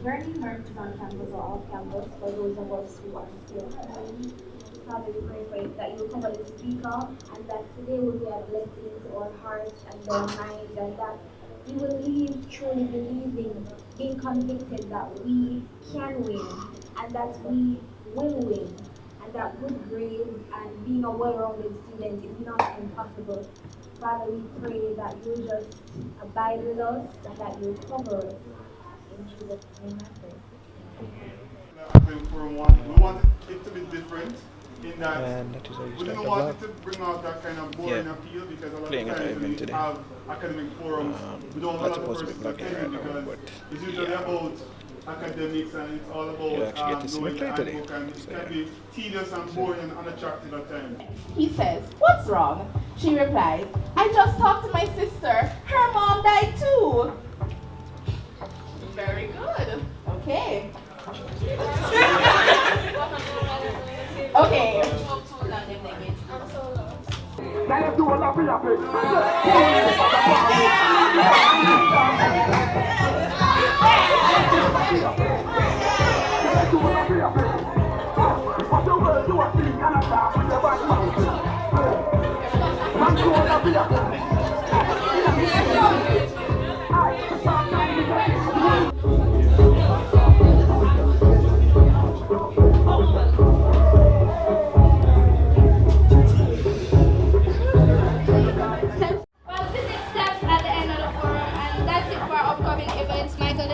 burning mercies on campus or off campus for those of us who are still home. Father, we pray for it, that you will cover the speaker, and that today will be a blessing to our hearts and our minds, and that we will leave truly believing, being convicted that we can win, and that we will win, and that good grades and being a well-rounded student is not impossible. Father, we pray that you just abide with us and that you cover us. In Jesus' name I pray. Forum 1, we want it to be different in that And that is how you we start don't the want vlog. it to bring out that kind of boring appeal, because a lot Playing of at times event when we today. have academic forums, we don't have a Not lot of supposed to be persons vlogging attending, right now, because but it's usually about academics and it's all you about actually get to see me knowing the play today. handbook, and it So, can be tedious and boring and unattractive at times. He says, "What's wrong?" She replies, "I just talked to my sister. Her mom died too." Very good. Okay. Okay. Well, visit steps at the end of the forum, and that's it for our upcoming events, Michael.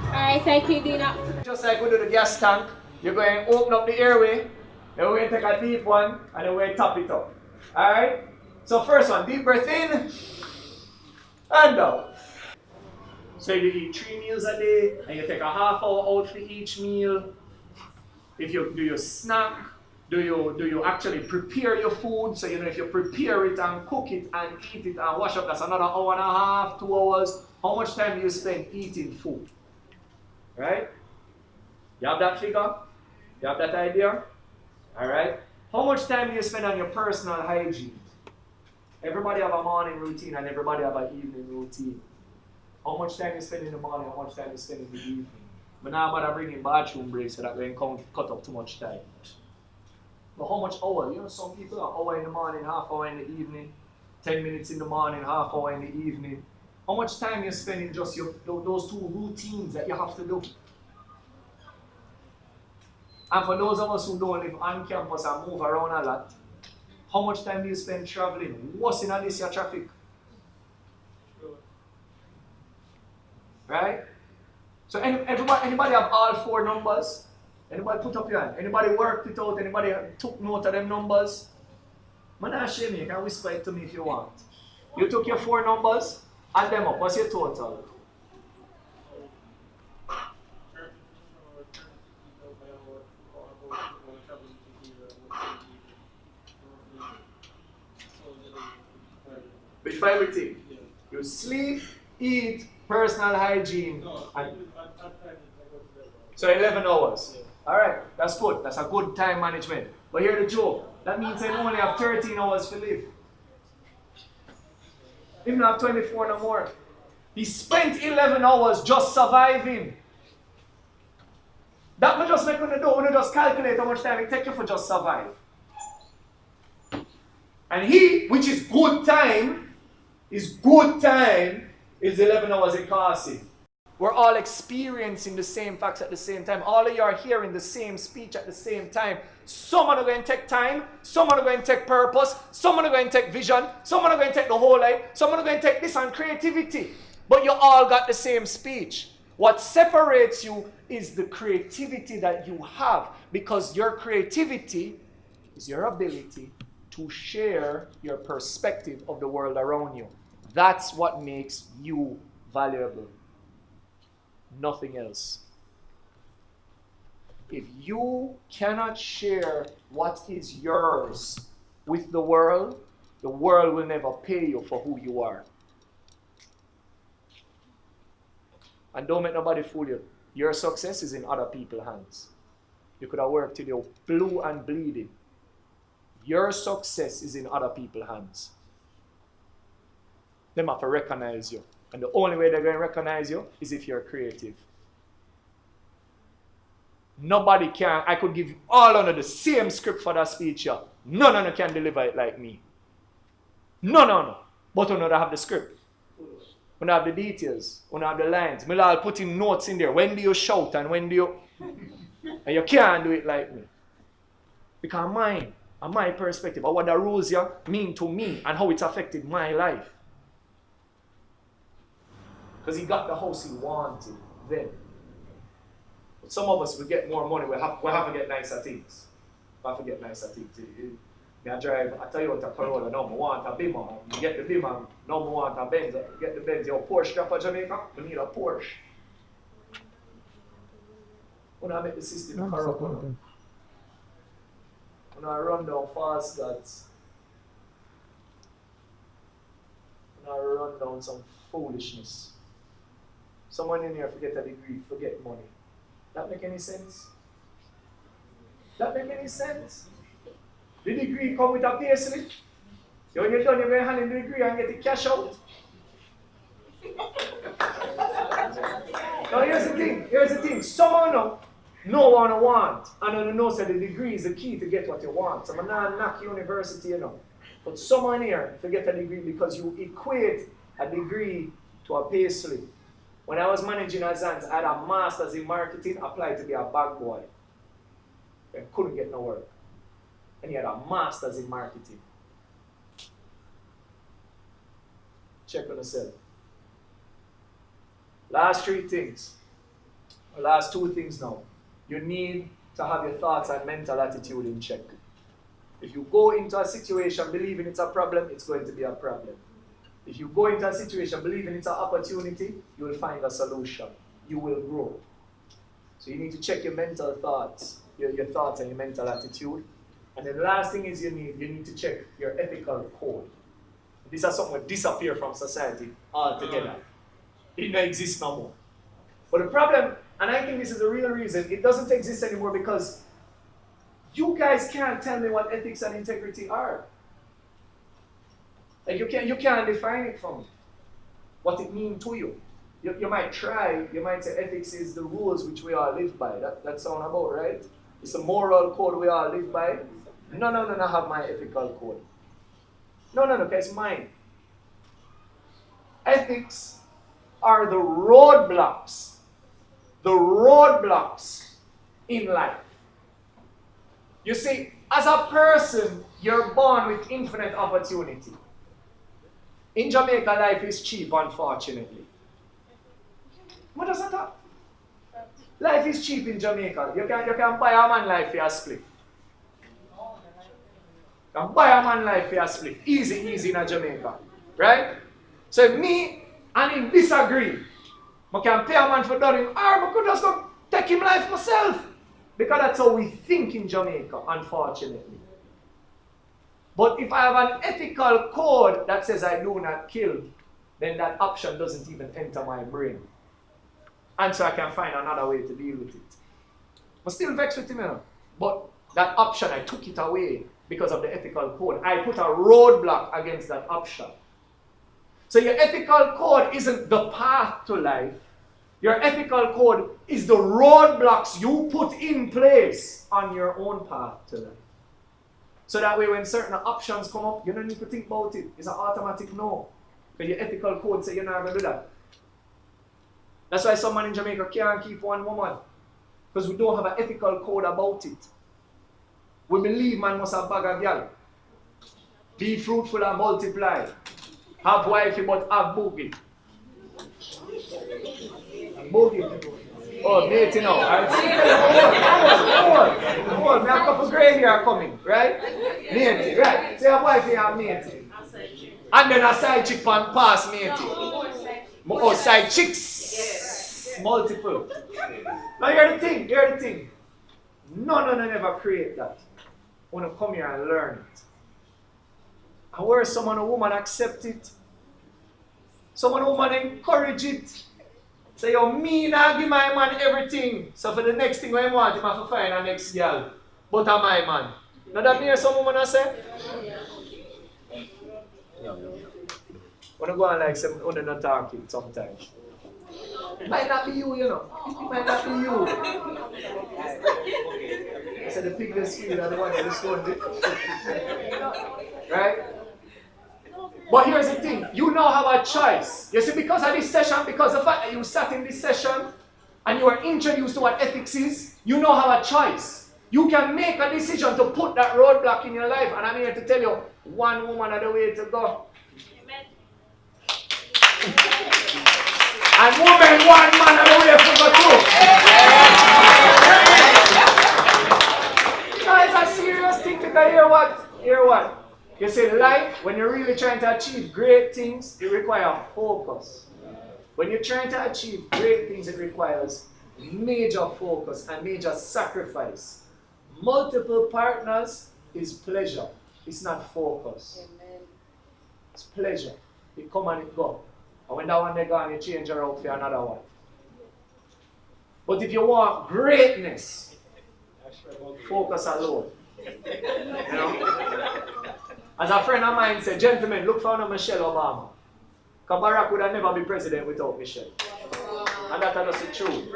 Alright, thank you, Dina. Just like we do the gas tank, you're going to open up the airway, then we're going to take a deep one, and then we're going to top it up. Alright? So first one, deep breath in, and out. So you eat 3 meals a day, and you take a half hour out for each meal. If you do your snack, do you actually prepare your food? So if you prepare it and cook it and eat it and wash up, that's another hour and a half, 2 hours. How much time do you spend eating food? Right? You have that figure? You have that idea? Alright? How much time do you spend on your personal hygiene? Everybody have a morning routine and everybody have an evening routine. How much time you spend in the morning, how much time you spend in the evening? But now I'm going to bring in bathroom breaks so that we can cut up too much time. But how much hour? Some people are hour in the morning, half hour in the evening, 10 minutes in the morning, half hour in the evening. How much time you spend in just those 2 routines that you have to do? And for those of us who don't live on campus and move around a lot, how much time do you spend traveling? What's in this year traffic? Right? So anybody have all 4 numbers? Anybody put up your hand? Anybody worked it out? Anybody took note of them numbers? I'm not shame you can whisper it to me if you want. You took your 4 numbers, add them up. What's your total? Which by everything? You sleep, eat, personal hygiene. So 11 hours. Alright, that's good. That's a good time management. But here's the joke. That means I only have 13 hours to live. Even have 24 no more. He spent 11 hours just surviving. That will just make you do. When you just calculate how much time it takes you for just survive. And he, which is good time, is 11 hours it costs him. We're all experiencing the same facts at the same time. All of you are hearing the same speech at the same time. Some are going to take time, some are going to take purpose, some are going to take vision, some are going to take the whole life, some are going to take this and creativity. But you all got the same speech. What separates you is the creativity that you have, because your creativity is your ability to share your perspective of the world around you. That's what makes you valuable. Nothing else. If you cannot share what is yours with the world will never pay you for who you are. And don't make nobody fool you. Your success is in other people's hands. You could have worked till you're blue and bleeding. Your success is in other people's hands. They have to recognize you. And the only way they're going to recognize you is if you're creative. Nobody can. I could give you all under the same script for that speech here. None can deliver it like me. No. But we don't have the script. We don't have the details. We don't have the lines. We'll all put in notes in there. When do you shout and when do you... And you can't do it like me. Because mine, and my perspective, or what the rules here mean to me and how it's affected my life. Because he got the house he wanted then. But some of us, we get more money, we have to get nicer things. We have to get nicer things. I drive a Toyota Corolla, now I want a Beamer. You get the Beamer, now I want a Benz. You get the Benz, your Porsche drop for Jamaica, we need a Porsche. When I make the system corrupt, when I run down fast guts, when I run down some foolishness. Someone in here forget a degree, forget money. That make any sense? That make any sense? The degree come with a pay slip. When you're done, you're going to hand in the degree and get the cash out. Now here's the thing. Someone no one want. And I know that the degree is the key to get what you want. So I'm not knock university, you know. But someone here forget a degree because you equate a degree to a pay slip. When I was managing Azan, I had a master's in marketing, applied to be a bag boy. I couldn't get no work. And he had a master's in marketing. Check on yourself. Last two things now. You need to have your thoughts and mental attitude in check. If you go into a situation believing it's a problem, it's going to be a problem. If you go into a situation believing it's an opportunity, you will find a solution. You will grow. So you need to check your mental thoughts, your thoughts and your mental attitude. And then the last thing is you need to check your ethical code. This is something that disappear from society altogether. It doesn't exist no more. But the problem, and I think this is the real reason, it doesn't exist anymore because you guys can't tell me what ethics and integrity are. Like you can't define it for me. What it means to you. You might try, you might say ethics is the rules which we all live by. That sound about right? It's a moral code we all live by. No, I have my ethical code. No, okay, it's mine. Ethics are the roadblocks in life. You see, as a person, you're born with infinite opportunity. In Jamaica, life is cheap, unfortunately. What does that have? Life is cheap in Jamaica. You can buy a man life for a split. You can buy a man life for a split. Easy in Jamaica. Right? So me and him disagree. I can pay a man for doing, or I could just go take him life myself. Because that's how we think in Jamaica, unfortunately. But if I have an ethical code that says I do not kill, then that option doesn't even enter my brain. And so I can find another way to deal with it. I'm still vexed with him, you know. But that option, I took it away because of the ethical code. I put a roadblock against that option. So your ethical code isn't the path to life. Your ethical code is the roadblocks you put in place on your own path to life. So that way when certain options come up, you don't need to think about it. It's an automatic no. Because your ethical code says you're not going to do that. That's why some man in Jamaica can't keep one woman. Because we don't have an ethical code about it. We believe man must have bag of girl. Be fruitful and multiply. Have wifey but have boogie. Boogie. Oh, mate, you know. Hold. We have a couple grey hair coming, right? Matey, right? So your wife and matey. And then a side chick pan pass matey. Oh, side chicks. Yes. Multiple. Now here's the thing. None ever create that. I want to come here and learn it. And where a woman accept it, a woman encourage it. Say, yo, me now give my man everything. So for the next thing I want, him have to find a next girl. But I'm my man. Now that means some woman I say? When I go on like some when not talking sometimes. Might not be you, you know. Might not be you. I said the biggest field are the ones that just don't do. Right? But here's the thing, you now have a choice. You see, because of this session, because of the fact that you sat in this session and you were introduced to what ethics is, you now have a choice. You can make a decision to put that roadblock in your life, and I'm here to tell you, one woman are the way to go. Amen. And woman, one man are the way to go too. No, it's a serious thing because hear what? Hear what? You see, life, when you're really trying to achieve great things, it requires focus. When you're trying to achieve great things, it requires major focus and major sacrifice. Multiple partners is pleasure. It's not focus. Amen. It's pleasure. It come and it go. And when that one they gone, you change your out for another one. But if you want greatness, focus alone. You know? As a friend of mine said, gentlemen, look for Michelle Obama. Because Barack would have never be president without Michelle. And that's the truth.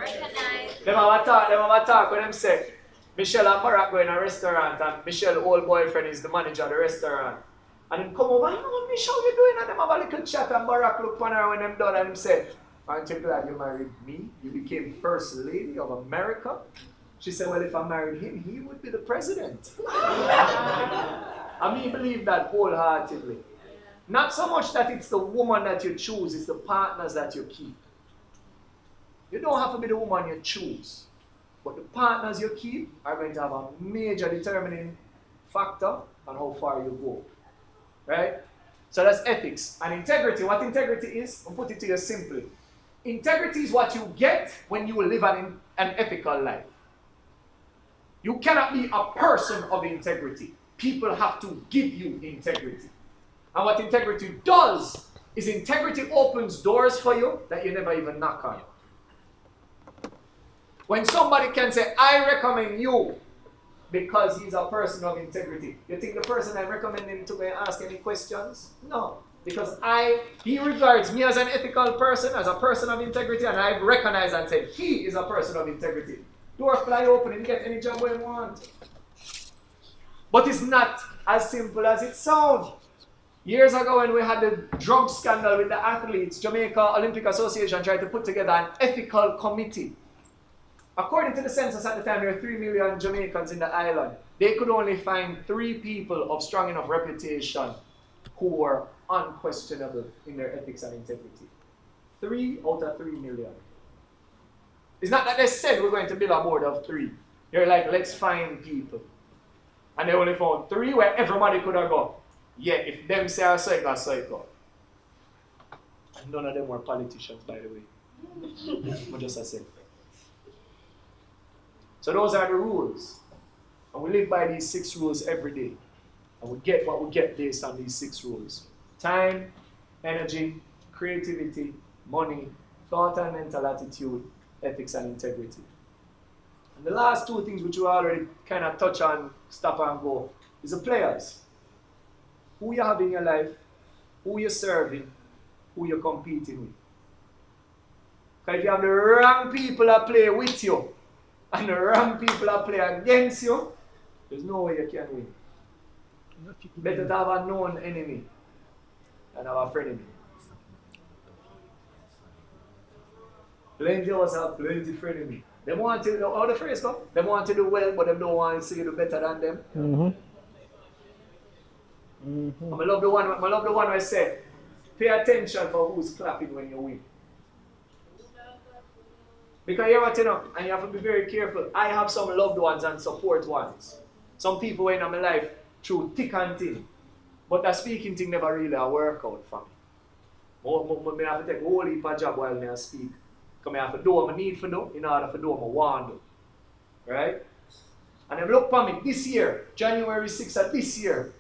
Them have a talk when them say, Michelle and Barack go in a restaurant and Michelle's old boyfriend is the manager of the restaurant. And then come over, oh, Michelle, how you doing? And them have a little chat and Barack look on her when them done and him say, aren't you glad you married me? You became first lady of America? She said, well, if I married him, he would be the president. I mean, believe that wholeheartedly. Not so much that it's the woman that you choose, it's the partners that you keep. You don't have to be the woman you choose. But the partners you keep are going to have a major determining factor on how far you go. Right? So that's ethics. And integrity, what integrity is, I'll put it to you simply. Integrity is what you get when you live an ethical life. You cannot be a person of integrity. People have to give you integrity. And what integrity does is integrity opens doors for you that you never even knock on. When somebody can say, I recommend you because he's a person of integrity, you think the person I recommend him to go and ask any questions? No. Because he regards me as an ethical person, as a person of integrity, and I recognize and say, he is a person of integrity. Door fly open and get any job where you want. But it's not as simple as it sounds. Years ago when we had the drug scandal with the athletes, Jamaica Olympic Association tried to put together an ethical committee. According to the census at the time, there were 3 million Jamaicans in the island. They could only find 3 people of strong enough reputation who were unquestionable in their ethics and integrity. 3 out of 3 million. It's not that they said we're going to build a board of 3. They're like, let's find people. And they only found 3 where everybody could have gone. Yeah, if them say a psycho, a psycho. And none of them were politicians, by the way. But just a second. So those are the rules. And we live by these 6 rules every day. And we get what we get based on these 6 rules. Time, energy, creativity, money, thought and mental attitude, ethics and integrity. And the last 2 things which we already kind of touch on, stop and go, is the players. Who you have in your life, who you're serving, who you're competing with. Because if you have the wrong people that play with you, and the wrong people that play against you, there's no way you can win. Better to have a known enemy than have a frenemy. Plenty of us have plenty of frenemy. They want to, how the phrase go? They want to do well, but they don't want to see you do better than them. I love the one where I say, pay attention for who's clapping when you win. Because you have to and you have to be very careful. I have some loved ones and support ones. Some people in my life through thick and thin. But that speaking thing never really work out for me. I have to take a whole heap of job while I speak. Because I have to do what I need to do in order to do what I want to do. Right? And they look for me this year, January 6th of this year.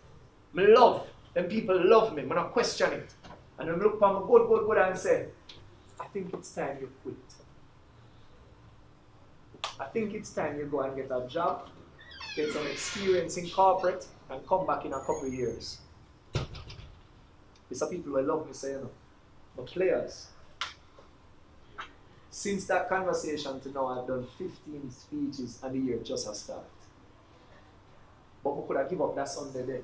I love, them people love me. I'm not question it. And they look for me good and say, I think it's time you quit. I think it's time you go and get a job, get some experience in corporate, and come back in a couple of years. It's a people who love me, say, you know. But players, since that conversation to now, I've done 15 speeches and the year just has started. But we could have given up that Sunday day.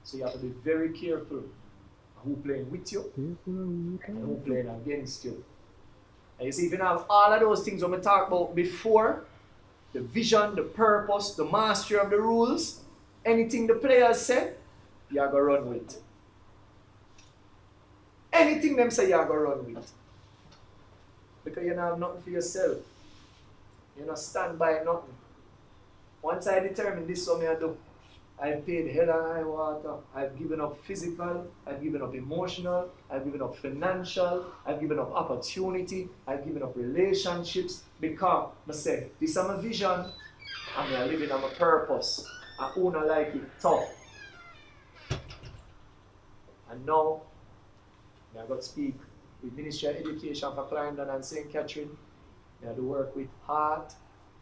So you have to be very careful who playing with you and who playing against you. And you see, if you have all of those things when we talk about before, the vision, the purpose, the mastery of the rules, anything the players say, you are going to run with. Anything them say, you are going to run with. Because you don't have nothing for yourself. You don't stand by nothing. Once I determine this is what I do, I've paid hell and high water. I've given up physical, I've given up emotional, I've given up financial, I've given up opportunity, I've given up relationships because I say, this is my vision and I'm living on my purpose. I wanna like it tough. And now, I got to speak with Ministry of Education for Clarendon and St. Catherine. I had to work with Heart.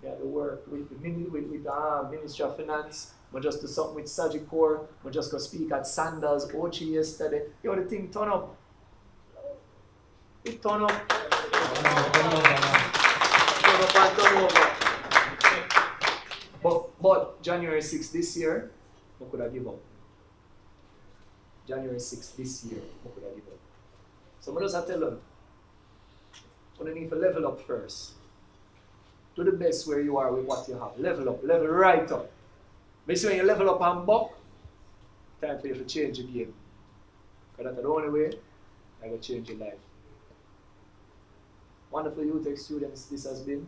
I had to work with the Ministry of Finance. I just do something with Sagicor. I just go speak at Sanders, Ochi yesterday. Yo, the thing turn up. It turn up. Turn over. But January 6th this year, I could have given up. January 6th this year, I could have given up. So I just tell them, you need to level up first. Do the best where you are with what you have. Level up, level right up. But when you level up and buck, time for you to change the game. Because that's the only way I will change your life. Wonderful Utech students, this has been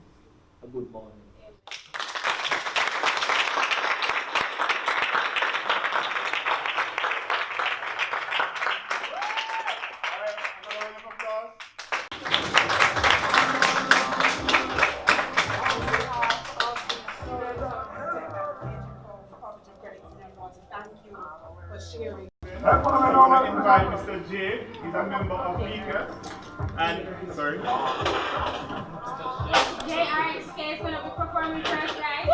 a good morning. I want to invite Mr. J. He's a member of Utech. And, sorry. JRHK is going to be performing first, guys.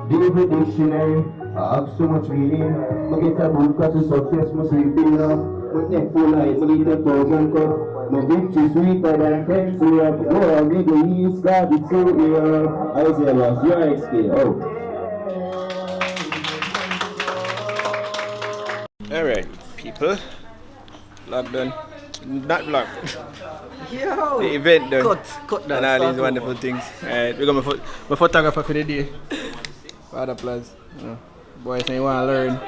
David Dictionary, I have so much meaning. I get a book because of success, my sleeping up. My neck full light, I get 1,000 cup. My victory sweeter than 10 syrup. Oh, I make a east God, it's so here. I say, lost your XK, oh. Alright, people. Vlog done. Not vlog. Yo! The event done. Cut that. And all these wonderful things. Alright, we got my photographer for the day. Father Plaz. Boy, saying you want to learn.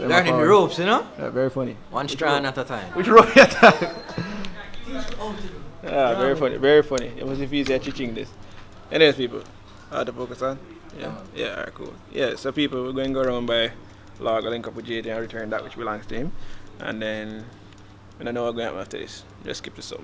Learning the ropes, you know? Yeah, very funny. One strand at a time. Which rope at a time? Yeah, very funny, very funny. It was easy teaching this. Anyways, people, hard to focus on. Yeah, alright, cool. Yeah, so people, we're going to go around by log, link up with JT and return that which belongs to him. And then, I don't know what's going to happen after this. Just skip this up.